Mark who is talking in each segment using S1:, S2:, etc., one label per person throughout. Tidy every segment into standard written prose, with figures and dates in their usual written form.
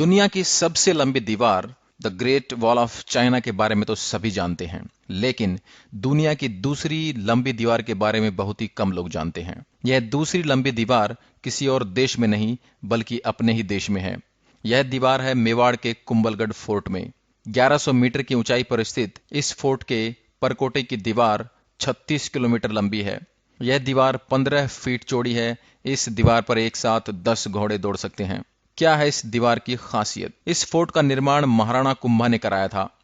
S1: दुनिया की सबसे लंबी दीवार the great wall of China के बारे में तो सभी जानते हैं, लेकिन दुनिया की दूसरी लंबी दीवार के बारे में बहुत ही कम लोग जानते हैं। यह दूसरी लंबी दीवार किसी और देश में नहीं बल्कि अपने ही देश में है। यह दीवार है मेवाड़ के कुंभलगढ़ फोर्ट में। 1100 मीटर की ऊंचाई पर स्थित इस फोर्ट के परकोटे की दीवार 36 किलोमीटर लंबी है। यह दीवार 15 फीट चौड़ी है। इस दीवार पर एक साथ 10 घोड़े दौड़ सकते हैं। क्या है इस दीवार की खासियत? इस फोर्ट का निर्माण महाराणा कुंभा ने कराया था।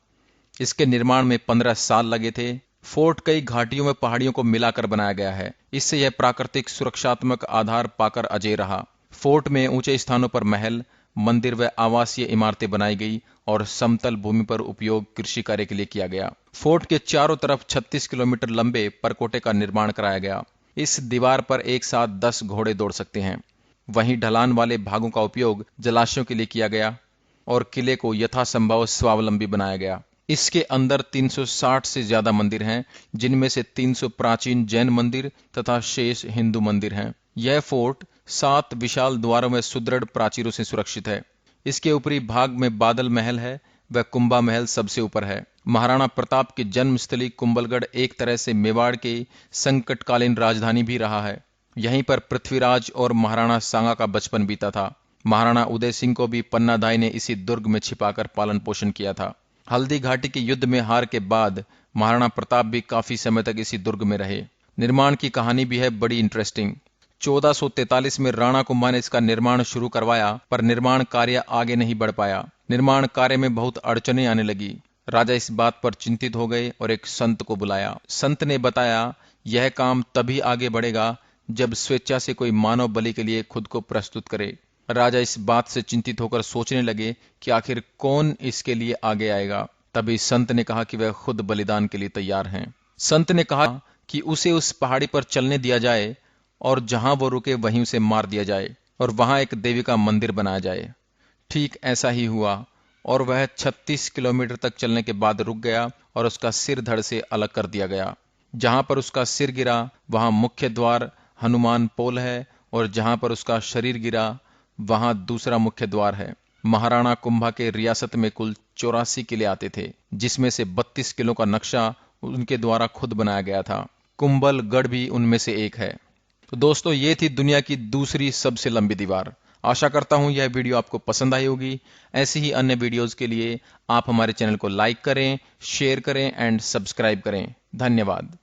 S1: इसके निर्माण में 15 साल लगे थे। फोर्ट कई घाटियों में पहाड़ियों को मिलाकर बनाया गया है। इससे यह प्राकृतिक सुरक्षात्मक आधार पाकर अजय रहा। फोर्ट में ऊंचे स्थानों पर महल, मंदिर व आवासीय इमारतें बनाई गई और समतल भूमि पर उपयोग कृषि कार्य के लिए किया गया। फोर्ट के चारों तरफ 36 किलोमीटर लंबे परकोटे का निर्माण कराया गया। इस दीवार पर एक साथ 10 घोड़े दौड़ सकते हैं। वहीं ढलान वाले भागों का उपयोग जलाशयों के लिए किया गया और किले को यथासंभव स्वावलंबी बनाया गया। इसके अंदर 360 से ज्यादा मंदिर हैं, जिनमें से 300 प्राचीन जैन मंदिर तथा शेष हिंदू मंदिर हैं। यह फोर्ट 7 विशाल द्वारों में सुदृढ़ प्राचीरों से सुरक्षित है। इसके ऊपरी भाग में बादल महल है व कुंभा महल सबसे ऊपर है। महाराणा प्रताप की जन्मस्थली कुंभलगढ़ एक तरह से मेवाड़ की संकटकालीन राजधानी भी रहा है। यहीं पर पृथ्वीराज और महाराणा सांगा का बचपन बीता था। महाराणा उदय सिंह को भी पन्नादाई ने इसी दुर्ग में छिपाकर पालन पोषण किया था। हल्दी घाटी के युद्ध में हार के बाद महाराणा प्रताप भी काफी समय तक इसी दुर्ग में रहे। निर्माण की कहानी भी है बड़ी इंटरेस्टिंग। 1443 में राणा कुंभा ने इसका निर्माण शुरू करवाया, पर निर्माण कार्य आगे नहीं बढ़ पाया। निर्माण कार्य में बहुत अड़चनें आने लगी। राजा इस बात पर चिंतित हो गए और एक संत को बुलाया। संत ने बताया, यह काम तभी आगे बढ़ेगा जब स्वेच्छा से कोई मानव बलि के लिए खुद को प्रस्तुत करे। राजा इस बात से चिंतित होकर सोचने लगे कि आखिर कौन इसके लिए आगे आएगा। तभी संत ने कहा कि वह खुद बलिदान के लिए तैयार हैं। संत ने कहा कि उसे उस पहाड़ी पर चलने दिया जाए और जहां वो रुके वहीं उसे मार दिया जाए और वहां एक देवी का मंदिर बनाया जाए। ठीक ऐसा ही हुआ और वह 36 किलोमीटर तक चलने के बाद रुक गया और उसका सिर धड़ से अलग कर दिया गया। जहां पर उसका सिर गिरा वहां मुख्य द्वार हनुमान पोल है और जहां पर उसका शरीर गिरा वहां दूसरा मुख्य द्वार है। महाराणा कुंभा के रियासत में कुल 84 किले आते थे, जिसमें से 32 किलों का नक्शा उनके द्वारा खुद बनाया गया था। कुंभलगढ़ भी उनमें से एक है। तो दोस्तों, ये थी दुनिया की दूसरी सबसे लंबी दीवार। आशा करता हूं यह वीडियो आपको पसंद आई होगी। ऐसी ही अन्य वीडियोस के लिए आप हमारे चैनल को लाइक करें, शेयर करें एंड सब्सक्राइब करें। धन्यवाद।